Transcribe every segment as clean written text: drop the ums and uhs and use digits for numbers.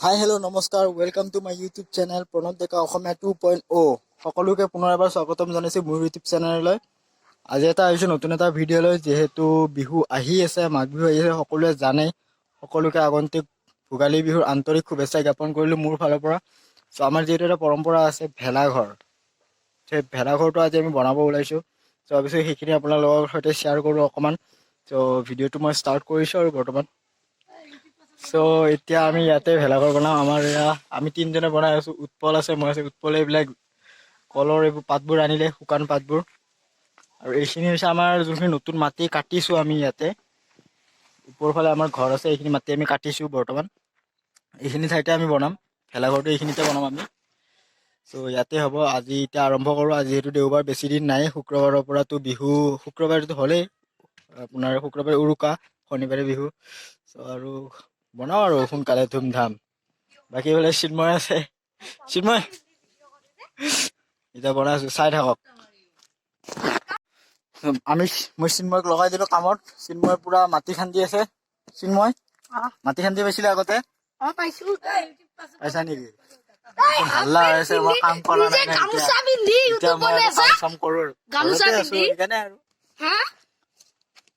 হাই hello' নমস্কাৰ welcome to my YouTube channel Pranav Deka Asomiya 2.0 সকলোকে পুনৰ এবাৰ স্বাগতম জনাইছোঁ মোৰ ইউটিউব চেনেললৈ। আজি এটা আহিছোঁ নতুন এটা ভিডিঅ'লৈ। যিহেতু বিহু আহি আছে, মাঘ বিহু আহি আছে, সকলোৱে জানে। সকলোকে আগন্তুক ভোগালী বিহুৰ আন্তৰিক শুভেচ্ছা জ্ঞাপন কৰিলোঁ মোৰ ফালৰ পৰা। চ' আমাৰ যিহেতু এটা পৰম্পৰা আছে ভেলাঘৰ, সেই ভেলাঘৰটো আজি আমি বনাব ওলাইছোঁ। চ' ভাবিছোঁ সেইখিনি আপোনালোকৰ সৈতে শ্বেয়াৰ কৰোঁ অকণমান। চ' ভিডিঅ'টো মই ষ্টাৰ্ট কৰিছোঁ আৰু বৰ্তমান। চ' এতিয়া আমি ইয়াতে ভেলাঘৰ বনাওঁ। আমাৰ আমি তিনিজনে বনাই আছোঁ। উৎপল আছে, মই আছোঁ। উৎপলে এইবিলাক কলৰ এইবোৰ পাতবোৰ আনিলে, শুকান পাতবোৰ। আৰু এইখিনি হৈছে আমাৰ যোনখিনি নতুন মাটি কাটিছোঁ আমি ইয়াতে। ওপৰৰ ফালে আমাৰ ঘৰ আছে, এইখিনি মাটি আমি কাটিছোঁ বৰ্তমান। এইখিনি ঠাইতে আমি বনাম ভেলাঘৰটো, এইখিনিতে বনাম আমি। চ' ইয়াতে হ'ব। আজি এতিয়া আৰম্ভ কৰোঁ। আজি যিহেতু দেওবাৰ, বেছি দিন নাই। শুক্ৰবাৰৰ পৰাতো বিহু, শুক্ৰবাৰেতো হ'লেই আপোনাৰ, শুক্ৰবাৰে উৰুকা, শনিবাৰে বিহু। চ' আৰু বনাওঁ আৰু সোনকালে ধুমধাম। বাকী বোলে চিন্ময় আছে, চিন্ময় এতিয়া বনাই আছোঁ, চাই থাকক। মই চিন্ময়ক লগাই দিলোঁ কামত। চিন্ময় পুৰা মাটি খান্দি আছে। চিন্ময় মাটি খান্দি পাইছিলে আগতে? পাইছা নেকি? হাল্লা হৈ আছে, মই কাম কৰা নাই না এতিয়া মই কাম চাম কৰোঁ আৰু ঘৰতে আছোঁ সেইকাৰণে আৰু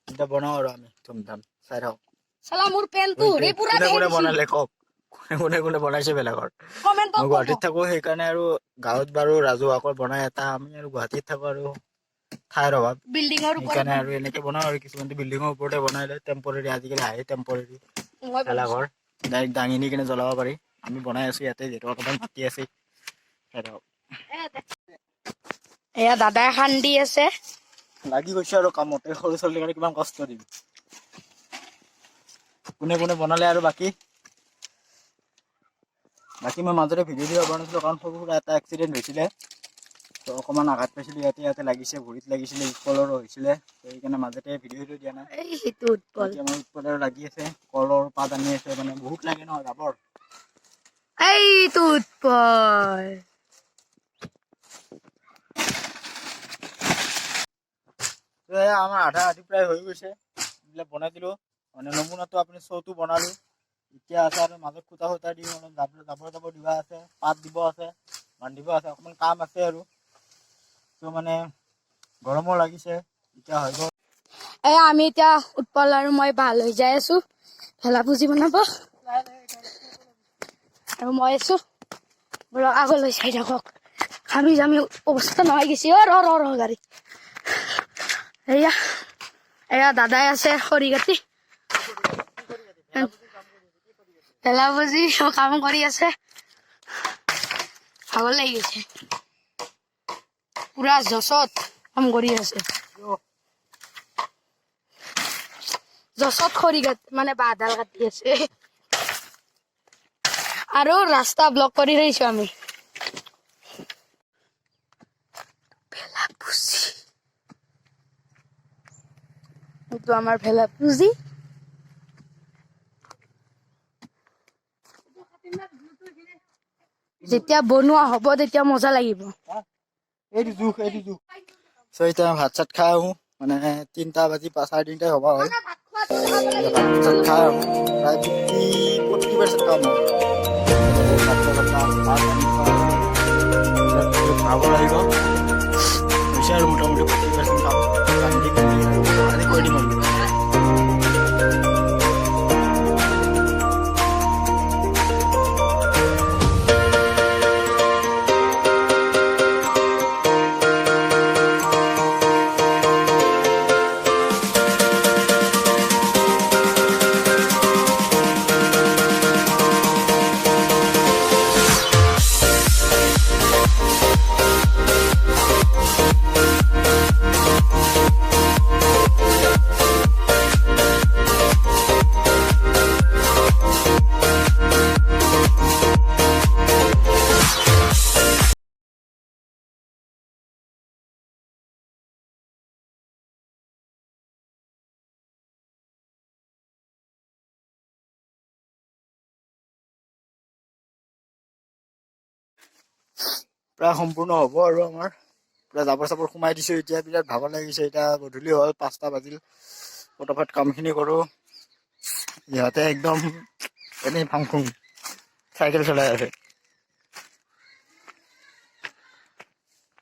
এতিয়া বনাওঁ আৰু আমি ধুমধাম, চাই থাকক। কোনে কোনে বনালে কওক, কোনে কোনে বনাইছে ভেলাঘৰ। মই গুৱাহাটীত থাকোঁ, সেইকাৰণে আৰু গাঁৱত বাৰু ৰাজহুৱাকৈ বনাই এটা, আমি আৰু গুৱাহাটীত থাকোঁ আৰু ঠাইৰ অভাৱ, সেইকাৰণে আৰু এনেকে বনাওঁ আৰু। কিছুমানে বিল্ডিঙৰ ওপৰতে বনাই লয়, টেম্পৰেৰী। আজিকালি আহে টেম্পৰেৰী ভেলাঘৰ, ডাইৰেক্ট দাঙি নি কিনে জ্বলাব পাৰি। আমি বনাই আছোঁ ইয়াতে, যিহেতু অকণমান মাটি আছে। এয়া দাদাই খান্দি আছে, লাগি গৈছে আৰু কামতে। সৰু ছোৱালীৰ কাৰণে কিমান কষ্ট দিম। কোনে কোনে বনালে আৰু বাকী মই মাজতে ভিডিঅ' দিব পৰা নাছিলোঁ, কাৰণ সৰু সুৰা এটা এক্সিডেণ্ট হৈছিলে। ত' অকণমান আঘাত পাইছিলোঁ, ইয়াতে লাগিছে, ভৰিত লাগিছিলে, উৎপলৰো হৈছিলে। সেইকাৰণে মাজতে ভিডিঅ'টো দিয়া নাই। সেইটো উৎপল, এতিয়া আমাৰ উৎপলৰ লাগি আছে, কলৰ পাত আনি আছে, মানে বহুত লাগে ন জাবৰ। এইটো উৎপল। আমাৰ আধা আধি প্ৰায় হৈ গৈছে। এইবিলাক বনাই দিলোঁ, মানে নমুনাটো আপুনি শ্ব'টো বনালোঁ। এতিয়া আছে আৰু মাজত খুটা চুটা দিওঁ, অলপ জাবৰ দিবা আছে, পাত দিব আছে, বান্ধিব আছে, অকণমান কাম আছে আৰু। ত' মানে গৰমো লাগিছে, এতিয়া হৈ গ'ল। আমি এতিয়া উৎপল আৰু মই ভাল হৈ যাই আছো ভেলা পুজি বনাব, আৰু মই আছো বোলক আগলৈ চাই থাকক। আমি অৱস্থা নহয় গেছি। গাড়ী এয়া দাদাই আছে খৰি কাটি, ভেলা পুজি কাম কৰি আছে। ভাগৰ লাগি গৈছে, পুৰা জচত কাম কৰি আছে। জচত খৰি কাটি মানে বাঁহডাল কাটি আছে, আৰু ৰাস্তা ব্লক কৰি থৈছো আমি। ভেলা পুজি, এইটো আমাৰ ভেলা পুজি। যেতিয়া বনোৱা হ'ব তেতিয়া মজা লাগিব। এইটো জোখ। চ' এতিয়া ভাত চাত খাই আহোঁ, মানে 3টা বাজি 3:30 হ'ব হ'ল। ভাত চাত খাই আহোঁ, প্ৰায় 40% কাম হ'ল। ভাত চাত খাব লাগিব, হৈছে আৰু মোটামুটি 40% কাম। ৰান্ধি কৰি দিম আৰু। প্ৰায় সম্পূৰ্ণ হ'ব আৰু আমাৰ। পুৰা জাবৰ চাবৰ সোমাই দিছোঁ এতিয়া, বিৰাট ভাগৰ লাগিছে। এতিয়া গধূলি হ'ল, 5টা বাজিল। পটাপট কামখিনি কৰোঁ। ইহঁতে একদম এনেই ফাং ফুং চাইকেল চলাই আছে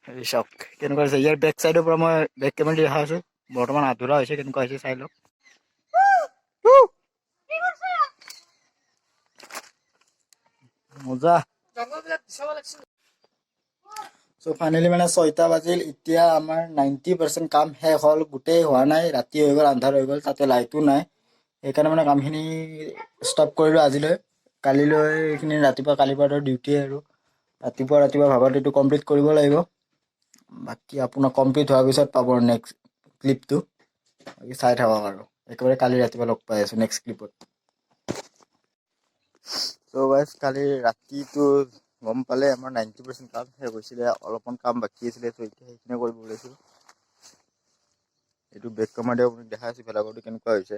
এই চাওক কেনেকুৱা হৈছে ইয়াৰ বেক চাইডৰ পৰা মই বেক কেমেৰা দেখা আছো বৰ্তমান আধৰুৱা হৈছে কেনেকুৱা হৈছে চাই লওক মজা চ' ফাইনেলি মানে 6টা বাজিল এতিয়া আমাৰ 90% কাম শেষ হ'ল গোটেই হোৱা নাই ৰাতি হৈ গ'ল আন্ধাৰ হৈ গ'ল তাতে লাইটো নাই সেইকাৰণে মানে কামখিনি ষ্টপ কৰিলোঁ আজিলৈ কালিলৈ এইখিনি ৰাতিপুৱা কালিৰ পৰা ডিউটি আৰু ৰাতিপুৱা ভাগত এইটো কমপ্লিট কৰিব লাগিব বাকী আপোনাৰ কমপ্লিট হোৱাৰ পিছত পাব নেক্সট ক্লিপটো বাকী চাই থাকক আৰু একেবাৰে কালি ৰাতিপুৱা লগ পাই আছোঁ নেক্সট ক্লিপত চ' গাইজ কালি ৰাতিটো গম পালে আমাৰ 90% কাম শেষ হৈছিলে অলপমান কাম বাকী আছিলে ত' এতিয়া সেইখিনি কৰিব ওলাইছোঁ এইটো বেক কেমেৰা দি আপোনাক দেখাই আছোঁ ভেলাঘৰটো কেনেকুৱা হৈছে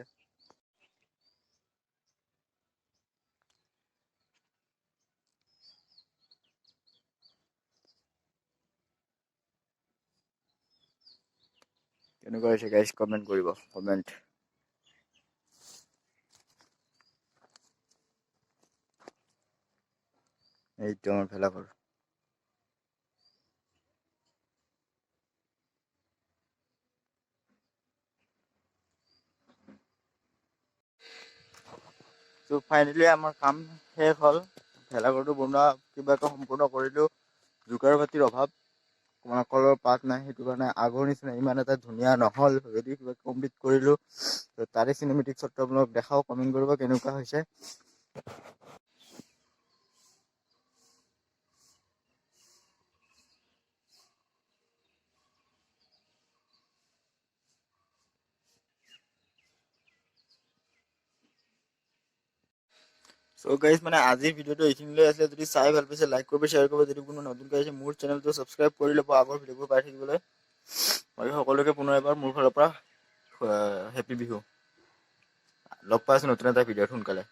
কেনেকুৱা হৈছে গাইজ কমেণ্ট কৰিব কমেণ্ট এইটো আমাৰ ভেলাঘৰ চ' ফাইনেলি আমাৰ কাম শেষ হ'ল ভেলাঘৰটো বনোৱা কিবাকৈ সম্পূৰ্ণ কৰিলোঁ যোগাৰ পাতিৰ অভাৱ আমাৰ কলৰ পাত নাই সেইটো কাৰণে আগৰ নিচিনা ইমান এটা ধুনীয়া নহ'ল যদি কিবা কমপ্লিট কৰিলোঁ ত' তাৰে চিনেমেটিক শ্বটটো আপোনালোক দেখাও কমেণ্ট কৰিব কেনেকুৱা হৈছে চ' গাইজ মানে আজিৰ ভিডিঅ'টো এইখিনিলৈ আছিলে যদি চাই ভাল পাইছে লাইক কৰিব শ্বেয়াৰ কৰিব যদি কোনো নতুনকৈ আহিছে মোৰ চেনেলটো ছাবস্ক্ৰাইব কৰি ল'ব আগৰ ভিডিঅ'বোৰ পাই থাকিবলৈ বাকী সকলোকে পুনৰ এবাৰ মোৰ ফালৰ পৰা হেপী বিহু লগ পাই আছোঁ নতুন এটা ভিডিঅ'ত সোনকালে